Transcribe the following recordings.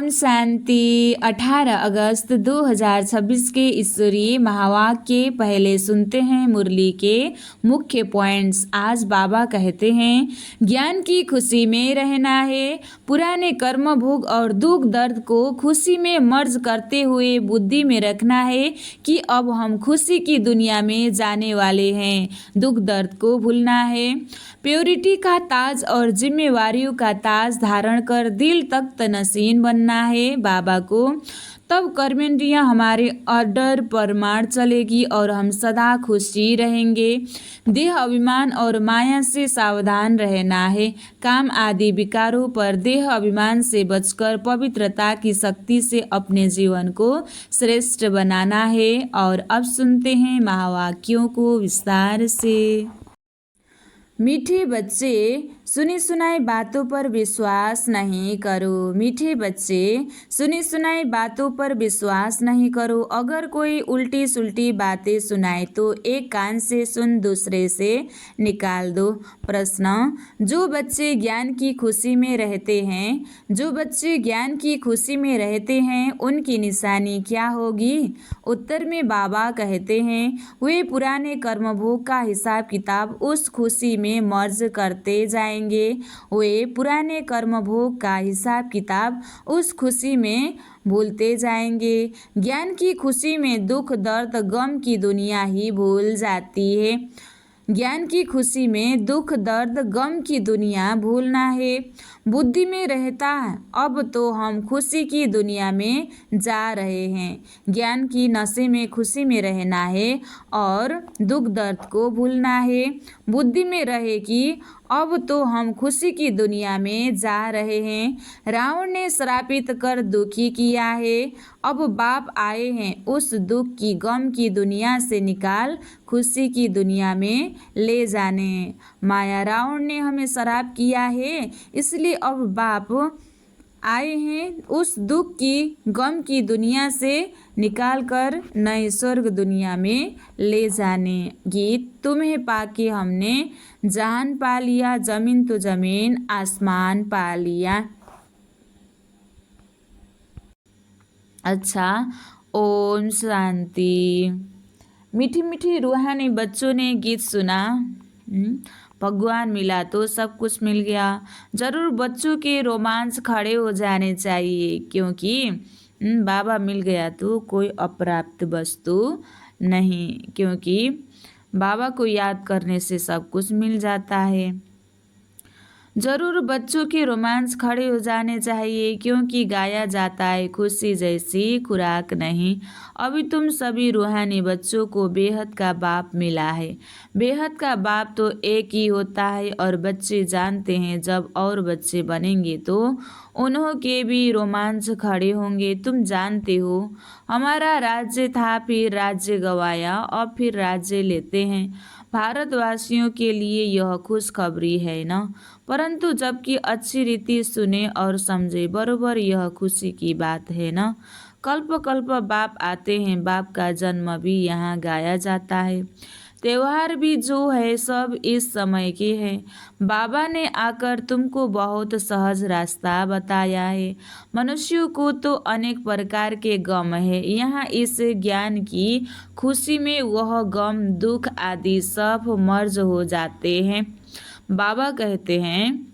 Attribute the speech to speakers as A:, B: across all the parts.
A: ओम शांति। 18 अगस्त 2026 के ईश्वरीय महावाक्य के पहले सुनते हैं मुरली के मुख्य पॉइंट्स। आज बाबा कहते हैं, ज्ञान की खुशी में रहना है। पुराने कर्म भोग और दुख दर्द को खुशी में मर्ज करते हुए बुद्धि में रखना है कि अब हम खुशी की दुनिया में जाने वाले हैं। दुख दर्द को भूलना है। प्योरिटी का ताज और जिम्मेवारियों का ताज धारण कर दिल तख्त नशीन बनना है बाबा को। तब कर्मेंद्रियां हमारे ऑर्डर पर मार चलेगी और हम सदा खुशी रहेंगे। देह अभिमान और माया से सावधान रहना है। काम आदि विकारों पर देह अभिमान से बचकर पवित्रता की शक्ति से अपने जीवन को श्रेष्ठ बनाना है। और अब सुनते हैं महावाक्यों को विस्तार से। मीठे बच्चे, सुनी सुनाई बातों पर विश्वास नहीं करो। मीठे बच्चे, सुनी सुनाई बातों पर विश्वास नहीं करो। अगर कोई उल्टी सुल्टी बातें सुनाए तो एक कान से सुन दूसरे से निकाल दो। प्रश्न, जो बच्चे ज्ञान की खुशी में रहते हैं, जो बच्चे ज्ञान की खुशी में रहते हैं उनकी निशानी क्या होगी? उत्तर में बाबा कहते हैं, वे पुराने कर्मभोग का हिसाब किताब उस खुशी में मर्ज करते जाएंगे। वे पुराने कर्मभोग का हिसाब किताब उस खुशी में भूलते जाएंगे। ज्ञान की खुशी में दुख दर्द गम की दुनिया ही भूल जाती है। ज्ञान की खुशी में दुख दर्द गम की दुनिया भूलना है। बुद्धि में रहता है, अब तो हम खुशी की दुनिया में जा रहे हैं। ज्ञान की नशे में खुशी में रहना है और दुख दर्द को भूलना है। बुद्धि में रहे कि अब तो हम खुशी की दुनिया में जा रहे हैं। रावण ने श्रापित कर दुखी किया है, अब बाप आए हैं उस दुख की गम की दुनिया से निकाल खुशी की दुनिया में ले जाने। माया रावण ने हमें श्राप किया है, इसलिए अब बाप आए हैं उस दुख की गम की दुनिया से निकाल कर नए स्वर्ग दुनिया में ले जाने। गीत, तुम्हें पाके हमने जहान पा लिया, जमीन तो जमीन आसमान पा लिया। अच्छा, ओम शांति। मीठी मीठी रूहानी बच्चों ने गीत सुना। भगवान मिला तो सब कुछ मिल गया। जरूर बच्चों के रोमांच खड़े हो जाने चाहिए, क्योंकि बाबा मिल गया तो कोई अप्राप्त वस्तु नहीं, क्योंकि बाबा को याद करने से सब कुछ मिल जाता है। जरूर बच्चों के रोमांच खड़े हो जाने चाहिए, क्योंकि गाया जाता है, खुशी जैसी खुराक नहीं। अभी तुम सभी रूहानी बच्चों को बेहद का बाप मिला है। बेहद का बाप तो एक ही होता है और बच्चे जानते हैं जब और बच्चे बनेंगे तो उन्हों के भी रोमांच खड़े होंगे। तुम जानते हो, हमारा राज्य था, फिर राज्य गवाया और फिर राज्य लेते हैं। भारतवासियों के लिए यह खुशखबरी है ना, परंतु जबकि अच्छी रीति सुने और समझे, बरोबर यह खुशी की बात है ना। कल्प कल्प बाप आते हैं, बाप का जन्म भी यहाँ गाया जाता है। त्योहार भी जो है सब इस समय के हैं। बाबा ने आकर तुमको बहुत सहज रास्ता बताया है। मनुष्यों को तो अनेक प्रकार के गम है, यहाँ इस ज्ञान की खुशी में वह गम दुख आदि सब मर्ज हो जाते हैं। बाबा कहते हैं,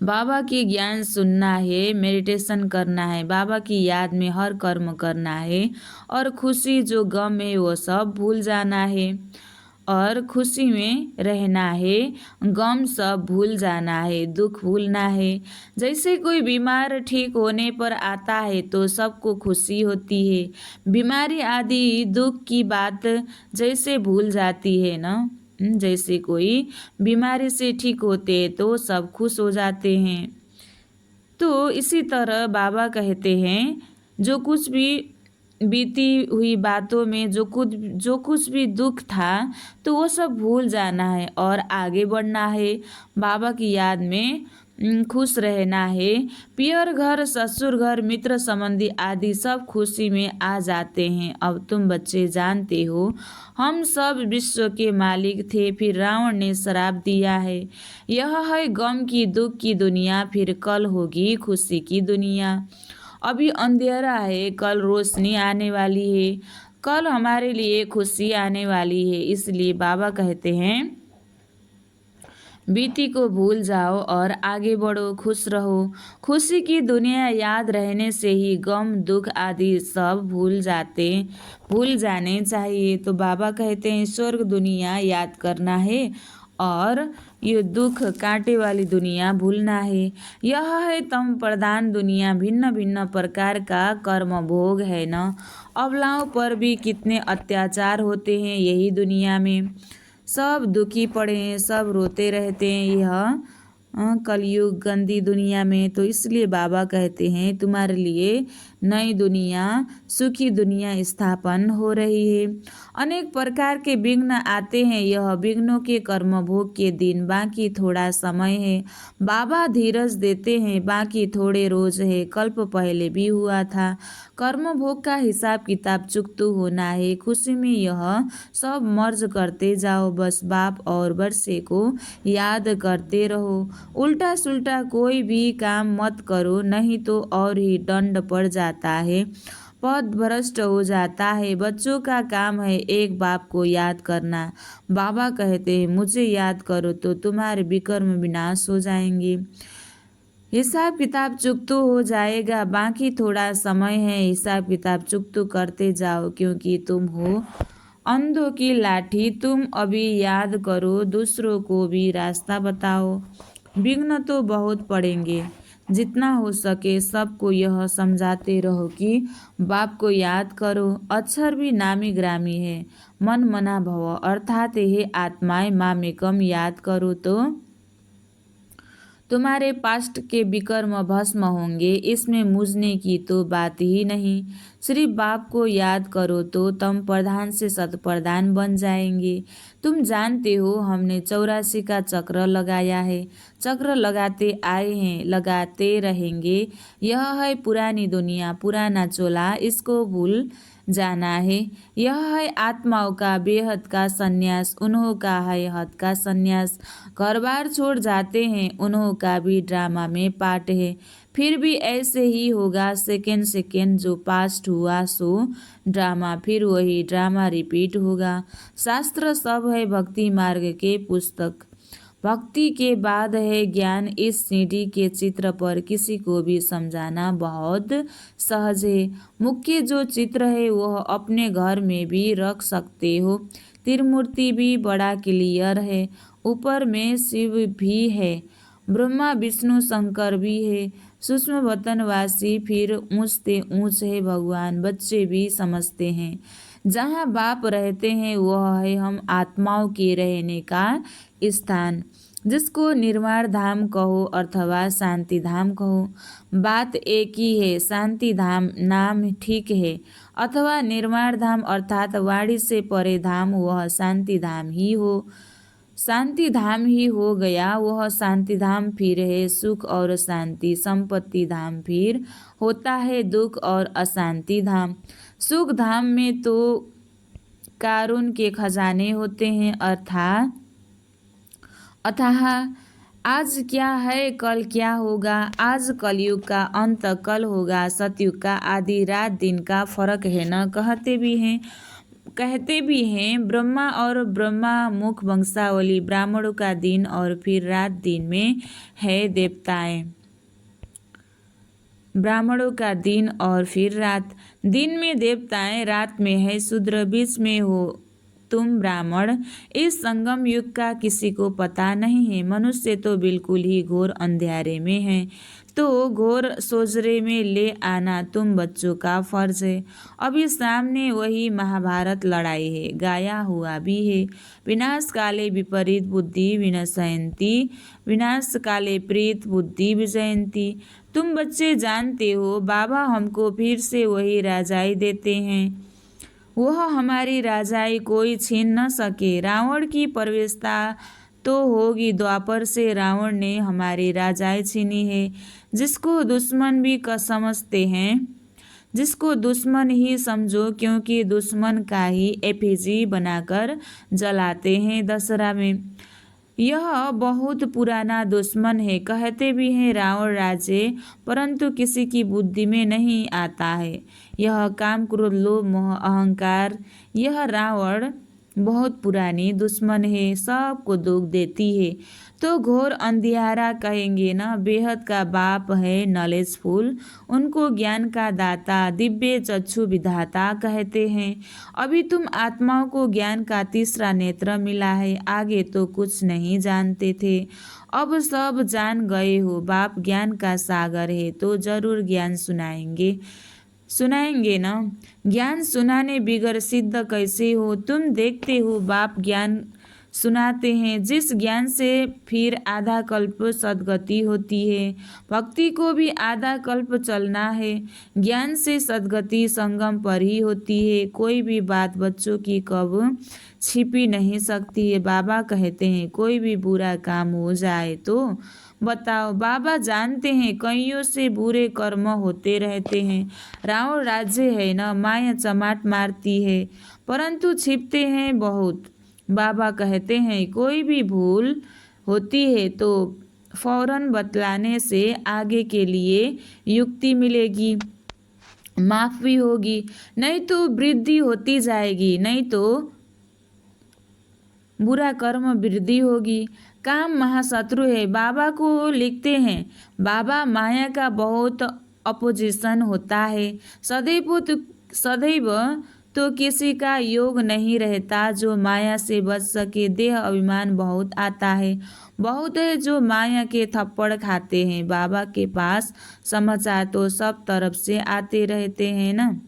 A: बाबा की ज्ञान सुनना है, मेडिटेशन करना है, बाबा की याद में हर कर्म करना है और खुशी जो गम है वो सब भूल जाना है और खुशी में रहना है। गम सब भूल जाना है, दुख भूलना है। जैसे कोई बीमार ठीक होने पर आता है तो सबको खुशी होती है। बीमारी आदि दुख की बात जैसे भूल जाती है ना, जैसे कोई बीमारी से ठीक होते हैं तो सब खुश हो जाते हैं। तो इसी तरह बाबा कहते हैं, जो कुछ भी बीती हुई बातों में जो कुछ भी दुख था तो वो सब भूल जाना है और आगे बढ़ना है। बाबा की याद में खुश रहना है। पियर घर, ससुर घर, मित्र संबंधी आदि सब खुशी में आ जाते हैं। अब तुम बच्चे जानते हो हम सब विश्व के मालिक थे, फिर रावण ने श्राप दिया है। यह है गम की, दुख की दुनिया, फिर कल होगी खुशी की दुनिया। अभी अंधेरा है, कल रोशनी आने वाली है, कल हमारे लिए खुशी आने वाली है। इसलिए बाबा कहते हैं बीती को भूल जाओ और आगे बढ़ो, खुश रहो। खुशी की दुनिया याद रहने से ही गम, दुख आदि सब भूल जाने चाहिए। तो बाबा कहते हैं स्वर्ग दुनिया याद करना है और ये दुख कांटे वाली दुनिया भूलना है। यह है तम प्रधान दुनिया, भिन्न भिन्न प्रकार का कर्म भोग है न। अबलाओं पर भी कितने अत्याचार होते हैं यही दुनिया में। सब दुखी पड़े हैं, सब रोते रहते हैं यह कलयुग गंदी दुनिया में। तो इसलिए बाबा कहते हैं तुम्हारे लिए नई दुनिया, सुखी दुनिया स्थापन हो रही है। अनेक प्रकार के विघ्न आते हैं, यह विघ्नों के कर्म भोग के दिन, बाकी थोड़ा समय है। बाबा धीरज देते हैं, बाकी थोड़े रोज है, कल्प पहले भी हुआ था। कर्म भोग का हिसाब किताब चुकतू होना है। खुशी में यह सब मर्ज करते जाओ, बस बाप और वर्षे को याद करते रहो। उल्टा सुल्टा कोई भी काम मत करो, नहीं तो और ही दंड पड़ जाता है, पद भ्रष्ट हो जाता है। बच्चों का काम है एक बाप को याद करना। बाबा कहते हैं मुझे याद करो तो तुम्हारे विकर्म विनाश हो जाएंगे, हिसाब किताब चुकतू हो जाएगा। बाकी थोड़ा समय है, हिसाब किताब चुकतू करते जाओ, क्योंकि तुम हो अंधों की लाठी। तुम अभी याद करो, दूसरों को भी रास्ता बताओ। विघ्न तो बहुत पड़ेंगे, जितना हो सके सबको यह समझाते रहो कि बाप को याद करो। अक्षर भी नामी ग्रामी है, मन मना भव, अर्थात हे आत्माएं मामेकम याद करो तो तुम्हारे पास्ट के विकर्म भस्म होंगे, इसमें मुझने की तो बात ही नहीं। सिर्फ बाप को याद करो तो तुम प्रधान से शतप्रधान बन जाएंगे। तुम जानते हो हमने 84 का चक्र लगाया है, चक्र लगाते आए हैं, लगाते रहेंगे। यह है पुरानी दुनिया, पुराना चोला, इसको भूल जाना है। यह है आत्माओं का बेहद का संन्यास, उन्हों का है हद का संन्यास। घर बार छोड़ जाते हैं, उन्हों का भी ड्रामा में पार्ट है। फिर भी ऐसे ही होगा, सेकेंड सेकेंड जो पास्ट हुआ सो ड्रामा, फिर वही ड्रामा रिपीट होगा। शास्त्र सब है भक्ति मार्ग के पुस्तक, भक्ति के बाद है ज्ञान। इस सीढ़ी के चित्र पर किसी को भी समझाना बहुत सहज है। मुख्य जो चित्र है वह अपने घर में भी रख सकते हो। त्रिमूर्ति भी बड़ा क्लियर है, ऊपर में शिव भी है, ब्रह्मा विष्णु शंकर भी है, सूक्ष्म वतनवासी, फिर ऊंच से ऊंच है भगवान, बच्चे भी समझते हैं। जहाँ बाप रहते हैं वह है हम आत्माओं के रहने का स्थान, जिसको निर्वाण धाम कहो अथवा शांति धाम कहो, बात एक ही है। शांति धाम नाम ठीक है, अथवा निर्वाण धाम अर्थात वाणी से परे धाम, वह शांति धाम ही हो, शांति धाम ही हो गया। वह शांति धाम फिर है सुख और शांति, संपत्ति धाम फिर होता है दुख और अशांति धाम। सुख धाम में तो कारुण्य के खजाने होते हैं, अथाह आज क्या है कल क्या होगा। आज कलयुग का अंत, कल होगा सतयुग का आदि। रात दिन का फर्क है न, कहते भी हैं ब्रह्मा और ब्रह्मा मुख वंशावली, ब्राह्मणों का दिन और फिर रात, दिन में है देवताएं, ब्राह्मणों का दिन और फिर रात, दिन में देवताएं, रात में है शूद्र, बीच में हो तुम ब्राह्मण। इस संगम युग का किसी को पता नहीं है। मनुष्य तो बिल्कुल ही घोर अंधेरे में है, तो घोर सोजरे में ले आना तुम बच्चों का फर्ज है। अभी सामने वही महाभारत लड़ाई है, गाया हुआ भी है। विनाश काले विपरीत बुद्धि विनशयन्ति, विनाश काले प्रीत बुद्धि विजयन्ति। तुम बच्चे जानते हो बाबा हमको फिर से वही राजाई देते हैं, वह हमारी राजाई कोई छीन न सके। रावण की प्रवेशता तो होगी द्वापर से रावण ने हमारी राजाएं छीनी है। जिसको दुश्मन भी समझते हैं, जिसको दुश्मन ही समझो, क्योंकि दुश्मन का ही एफिजी बनाकर जलाते हैं दशहरा में। यह बहुत पुराना दुश्मन है, कहते भी हैं रावण राज्य, परंतु किसी की बुद्धि में नहीं आता है। यह काम, क्रोध, लोभ, मोह, अहंकार, यह रावण बहुत पुरानी दुश्मन है, सबको दुख देती है। तो घोर अंधियारा कहेंगे ना, बेहद का बाप है नॉलेजफुल, उनको ज्ञान का दाता, दिव्य चक्षु विधाता कहते हैं। अभी तुम आत्माओं को ज्ञान का तीसरा नेत्र मिला है, आगे तो कुछ नहीं जानते थे, अब सब जान गए हो। बाप ज्ञान का सागर है, तो जरूर ज्ञान सुनाएंगे ना। ज्ञान सुनाने बिगर सिद्ध कैसे हो? तुम देखते हो बाप ज्ञान सुनाते हैं, जिस ज्ञान से फिर आधा कल्प सद्गति होती है। भक्ति को भी आधा कल्प चलना है। ज्ञान से सद्गति संगम पर ही होती है। कोई भी बात बच्चों की कब छिपी नहीं सकती है। बाबा कहते हैं कोई भी बुरा काम हो जाए तो बताओ। बाबा जानते हैं कईयों से बुरे कर्म होते रहते हैं। रावण राज्य है न, माया चमाट मारती है, परंतु छिपते हैं बहुत। बाबा कहते हैं कोई भी भूल होती है तो फौरन बतलाने से आगे के लिए युक्ति मिलेगी, माफ भी होगी, नहीं तो वृद्धि होती जाएगी, नहीं तो बुरा कर्म वृद्धि होगी। काम महाशत्रु है। बाबा को लिखते हैं बाबा माया का बहुत अपोजिशन होता है। सदैव तो किसी का योग नहीं रहता जो माया से बच सके। देह अभिमान बहुत आता है, बहुत है जो माया के थप्पड़ खाते हैं। बाबा के पास समाचार तो सब तरफ से आते रहते हैं ना।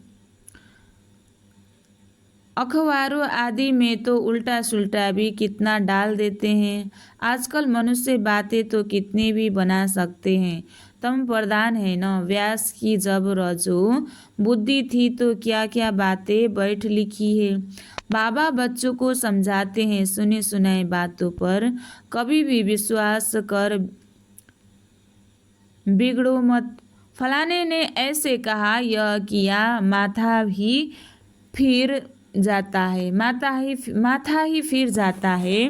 A: अखबारों आदि में तो उल्टा सुल्टा भी कितना डाल देते हैं। आजकल मनुष्य बातें तो कितनी भी बना सकते हैं। तम प्रधान है न। व्यास की जब रजो बुद्धि थी तो क्या क्या बातें बैठ लिखी है। बाबा बच्चों को समझाते हैं सुनी सुनाई बातों पर कभी भी विश्वास कर बिगड़ो मत। फलाने ने ऐसे कहा, यह किया, माथा ही फिर जाता है, माथा ही फिर जाता है,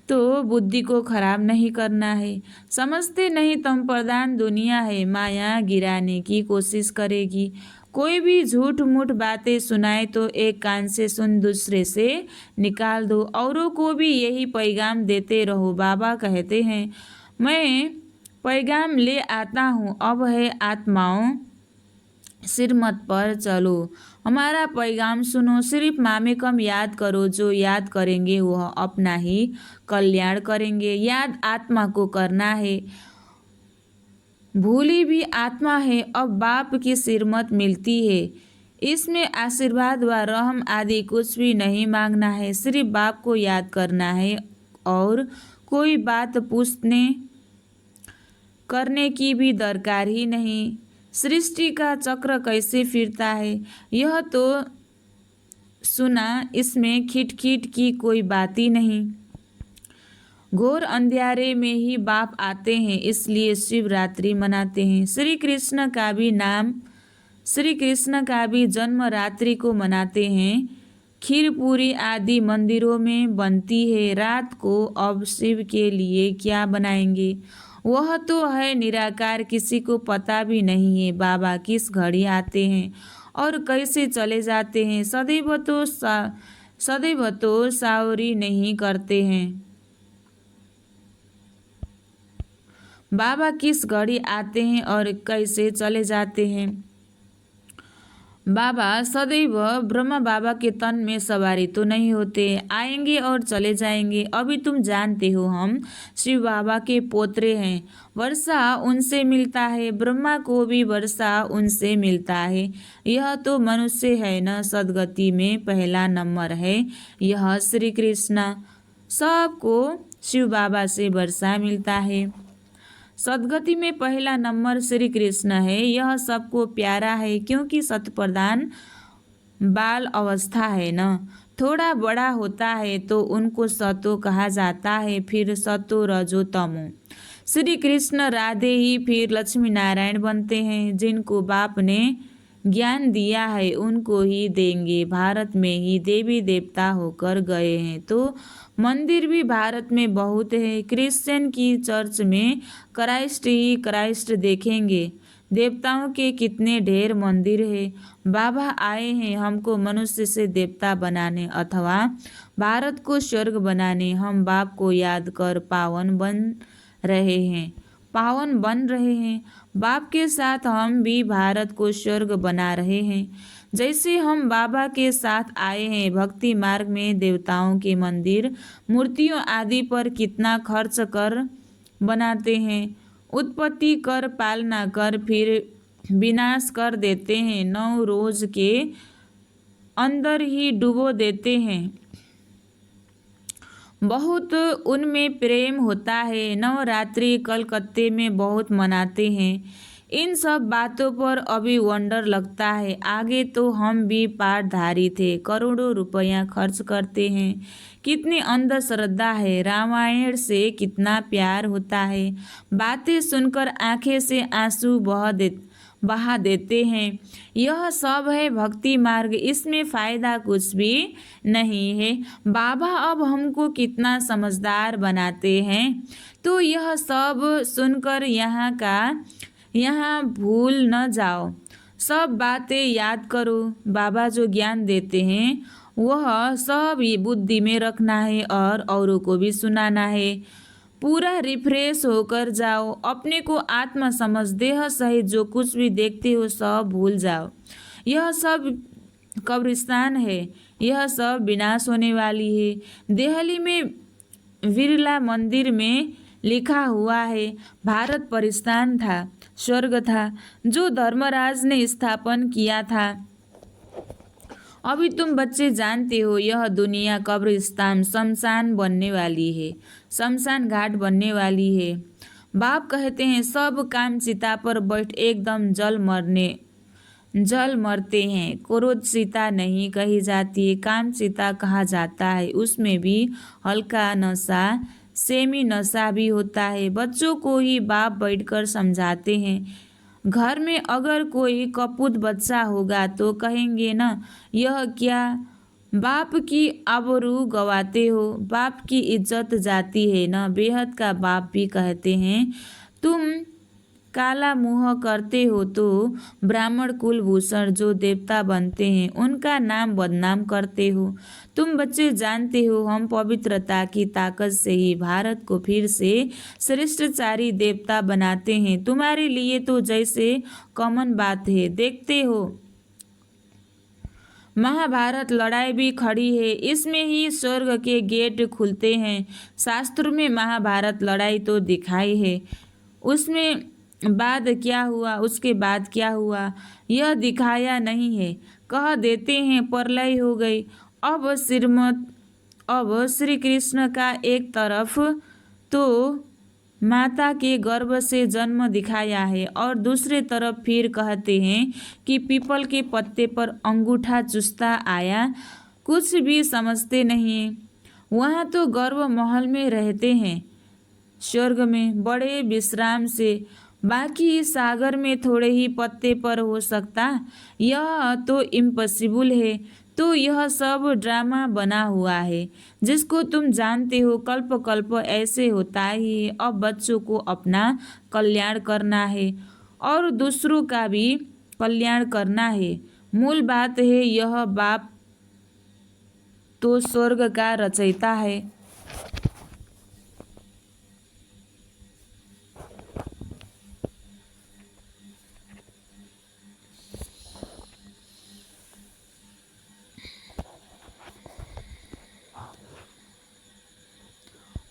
A: तो बुद्धि को खराब नहीं करना है। समझते नहीं तम प्रधान दुनिया है, माया गिराने की कोशिश करेगी। कोई भी झूठ मूठ बातें सुनाए तो एक कान से सुन दूसरे से निकाल दो। औरों को भी यही पैगाम देते रहो। बाबा कहते हैं मैं पैगाम ले आता हूँ, अब है आत्माओं सिरमत पर चलो, हमारा पैगाम सुनो। सिर्फ मामेकम याद करो, जो याद करेंगे वह अपना ही कल्याण करेंगे। याद आत्मा को करना है, भूली भी आत्मा है। अब बाप की सिरमत मिलती है, इसमें आशीर्वाद व रहम आदि कुछ भी नहीं मांगना है, सिर्फ बाप को याद करना है और कोई बात पूछने करने की भी दरकार ही नहीं। सृष्टि का चक्र कैसे फिरता है यह तो सुना, इसमें खिटखिट की कोई बात ही नहीं। घोर अंधियारे में ही बाप आते हैं, इसलिए शिवरात्रि मनाते हैं। श्री कृष्ण का भी जन्म रात्रि को मनाते हैं। खीर पूरी आदि मंदिरों में बनती है रात को। अब शिव के लिए क्या बनाएंगे? वह तो है निराकार, किसी को पता भी नहीं है बाबा किस घड़ी आते हैं और कैसे चले जाते हैं। सदैव तो सावरी नहीं करते हैं। बाबा किस घड़ी आते हैं और कैसे चले जाते हैं। बाबा सदैव ब्रह्मा बाबा के तन में सवारी तो नहीं होते, आएंगे और चले जाएंगे। अभी तुम जानते हो हम शिव बाबा के पोतरे हैं, वर्षा उनसे मिलता है, ब्रह्मा को भी वर्षा उनसे मिलता है। यह तो मनुष्य है न, सदगति में पहला नंबर है यह श्री कृष्ण। सबको शिव बाबा से वर्षा मिलता है। सदगति में पहला नंबर श्री कृष्ण है। यह सबको प्यारा है क्योंकि सतप्रधान बाल अवस्था है न, थोड़ा बड़ा होता है तो उनको सतो कहा जाता है, फिर सतो रजो तमो। श्री कृष्ण राधे ही फिर लक्ष्मी नारायण बनते हैं। जिनको बाप ने ज्ञान दिया है उनको ही देंगे। भारत में ही देवी देवता होकर गए हैं तो मंदिर भी भारत में बहुत है। क्रिश्चियन की चर्च में क्राइस्ट ही क्राइस्ट देखेंगे। देवताओं के कितने ढेर मंदिर है। बाबा आए हैं हमको मनुष्य से देवता बनाने अथवा भारत को स्वर्ग बनाने। हम बाप को याद कर पावन बन रहे हैं। बाप के साथ हम भी भारत को स्वर्ग बना रहे हैं। जैसे हम बाबा के साथ आए हैं। भक्ति मार्ग में देवताओं के मंदिर मूर्तियों आदि पर कितना खर्च कर बनाते हैं। उत्पत्ति कर पालना कर फिर विनाश कर देते हैं। 9 रोज के अंदर ही डुबो देते हैं। बहुत उनमें प्रेम होता है। नवरात्रि कलकत्ते में बहुत मनाते हैं। इन सब बातों पर अभी वंडर लगता है। आगे तो हम भी पाठधारी थे, करोड़ों रुपया खर्च करते हैं। कितनी अंधश्रद्धा है। रामायण से कितना प्यार होता है। बातें सुनकर आंखें से आंसू बहा देते हैं। यह सब है भक्ति मार्ग। इसमें फ़ायदा कुछ भी नहीं है। बाबा अब हमको कितना समझदार बनाते हैं। तो यह सब सुनकर यहाँ भूल न जाओ। सब बातें याद करो। बाबा जो ज्ञान देते हैं वह सब बुद्धि में रखना है और औरों को भी सुनाना है। पूरा रिफ्रेश होकर जाओ। अपने को आत्मा समझ। देह सहित जो कुछ भी देखते हो सब भूल जाओ। यह सब कब्रिस्तान है। यह सब विनाश होने वाली है। दिल्ली में बिरला मंदिर में लिखा हुआ है भारत परिस्तान था, स्वर्ग था, जो धर्मराज ने स्थापन किया था। अभी तुम बच्चे जानते हो यह दुनिया कब्रिस्तान शमशान बनने वाली है, शमशान घाट बनने वाली है। बाप कहते हैं सब काम चिता पर बैठ एकदम जल मरते हैं। क्रोध सीता नहीं कही जाती है, काम चिता कहा जाता है। उसमें भी हल्का नशा सेमी नशा भी होता है। बच्चों को ही बाप बैठकर समझाते हैं। घर में अगर कोई कपूत बच्चा होगा तो कहेंगे ना यह क्या बाप की आबरू गवाते हो, बाप की इज्जत जाती है ना। बेहद का बाप भी कहते हैं तुम काला मुँह करते हो तो ब्राह्मण कुलभूषण जो देवता बनते हैं उनका नाम बदनाम करते हो। तुम बच्चे जानते हो हम पवित्रता की ताकत से ही भारत को फिर से श्रेष्ठचारी देवता बनाते हैं। तुम्हारे लिए तो जैसे कॉमन बात है। देखते हो महाभारत लड़ाई भी खड़ी है। इसमें ही स्वर्ग के गेट खुलते हैं। शास्त्रों में महाभारत लड़ाई तो दिखाई है, उसमें बाद क्या हुआ, उसके बाद क्या हुआ यह दिखाया नहीं है। कह देते हैं प्रलय हो गई। अब श्री कृष्ण का एक तरफ तो माता के गर्भ से जन्म दिखाया है और दूसरे तरफ फिर कहते हैं कि पीपल के पत्ते पर अंगूठा चुसता आया। कुछ भी समझते नहीं। वहाँ तो गर्व महल में रहते हैं, स्वर्ग में बड़े विश्राम से। बाकी सागर में थोड़े ही पत्ते पर हो सकता, यह तो इम्पॉसिबल है। तो यह सब ड्रामा बना हुआ है जिसको तुम जानते हो। कल्प कल्प ऐसे होता ही है। अब बच्चों को अपना कल्याण करना है और दूसरों का भी कल्याण करना है। मूल बात है यह बाप तो स्वर्ग का रचयिता है।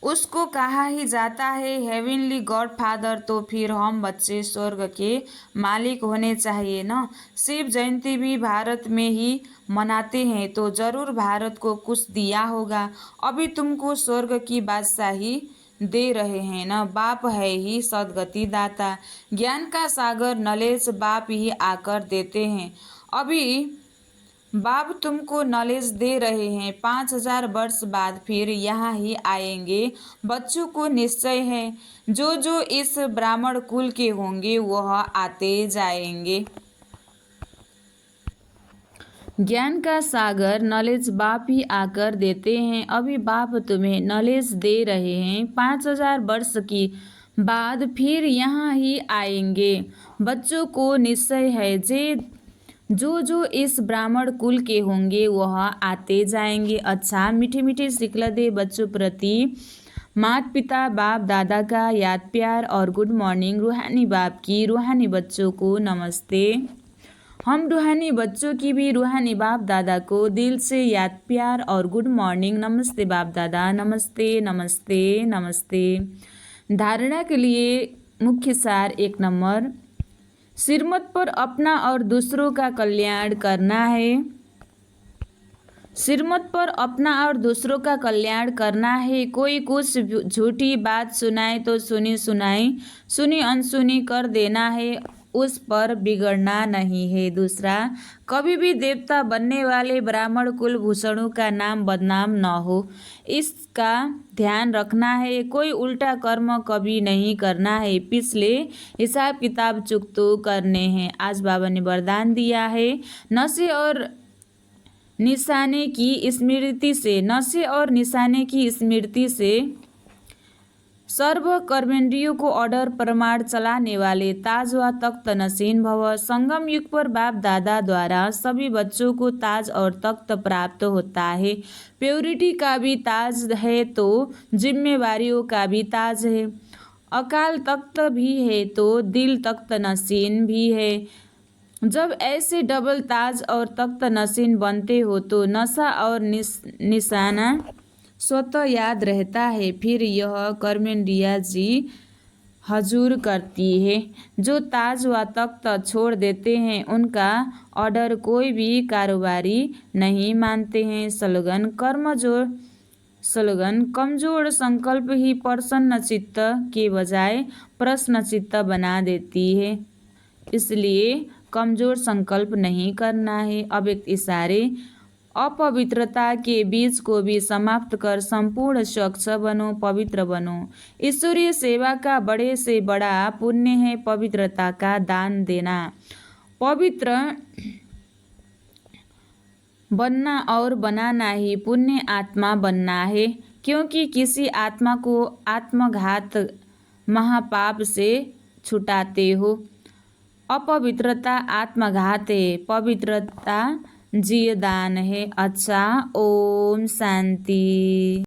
A: उसको कहा ही जाता है हेवनली गॉड फादर। तो फिर हम बच्चे स्वर्ग के मालिक होने चाहिए ना। शिव जयंती भी भारत में ही मनाते हैं तो जरूर भारत को कुछ दिया होगा। अभी तुमको स्वर्ग की बादशाही दे रहे हैं ना। बाप है ही सदगति दाता, ज्ञान का सागर नॉलेज बाप ही आकर देते हैं। अभी बाप तुमको नॉलेज दे रहे हैं, 5,000 वर्ष बाद फिर यहाँ ही आएंगे। बच्चों को निश्चय है, जो जो इस ब्राह्मण कुल के होंगे वह आते जाएंगे। ज्ञान का सागर नॉलेज बाप ही आकर देते हैं। अभी बाप तुम्हें नॉलेज दे रहे हैं, 5,000 वर्ष की बाद फिर यहाँ ही आएंगे। बच्चों को निश्चय है, जो जो इस ब्राह्मण कुल के होंगे वह आते जाएंगे। अच्छा, मीठे मीठे सिखलदे बच्चों प्रति माता पिता बाप दादा का याद प्यार और गुड मॉर्निंग। रूहानी बाप की रूहानी बच्चों को नमस्ते। हम रूहानी बच्चों की भी रूहानी बाप दादा को दिल से याद प्यार और गुड मॉर्निंग। नमस्ते बाप दादा, नमस्ते नमस्ते नमस्ते। धारणा के लिए मुख्य सार 1 नंबर, सिरमत पर अपना और दूसरों का कल्याण करना है। सिरमत पर अपना और दूसरों का कल्याण करना है। कोई कुछ झूठी बात सुनाए तो सुनी सुनाई सुनी अनसुनी कर देना है, उस पर बिगड़ना नहीं है। दूसरा, कभी भी देवता बनने वाले ब्राह्मण कुलभूषणों का नाम बदनाम न हो, इसका ध्यान रखना है। कोई उल्टा कर्म कभी नहीं करना है। पिछले हिसाब किताब चुकतो करने हैं। आज बाबा ने वरदान दिया है, नशे और निशाने की स्मृति से सर्व कर्मेंद्रियों को ऑर्डर प्रमाण चलाने वाले ताज व तख्त नसीन भव। संगम युग पर बाप दादा द्वारा सभी बच्चों को ताज और तख्त प्राप्त होता है। प्योरिटी का भी ताज है तो जिम्मेवारियों का भी ताज है। अकाल तख्त भी है तो दिल तख्त नसीन भी है। जब ऐसे डबल ताज और तख्त नसीन बनते हो तो नशा और निशाना स्वतः याद रहता है। फिर यह कर्मेंद्रिया जी हजूर करती है। जो ताज व तख्त छोड़ देते हैं उनका ऑर्डर कोई भी कारोबारी नहीं मानते हैं। स्लोगन कमजोर संकल्प ही प्रसन्न चित्त के बजाय प्रश्न चित्त बना देती है, इसलिए कमजोर संकल्प नहीं करना है। अव्यक्त इशारे अपवित्रता के बीज को भी समाप्त कर संपूर्ण स्वच्छ बनो, पवित्र बनो। ईश्वरीय सेवा का बड़े से बड़ा पुण्य है पवित्रता का दान देना। पवित्र बनना और बनाना ही पुण्य आत्मा बनना है, क्योंकि किसी आत्मा को आत्मघात महापाप से छुटाते हो। अपवित्रता आत्मघात है, पवित्रता जीवदान है। अच्छा, ओम शांति।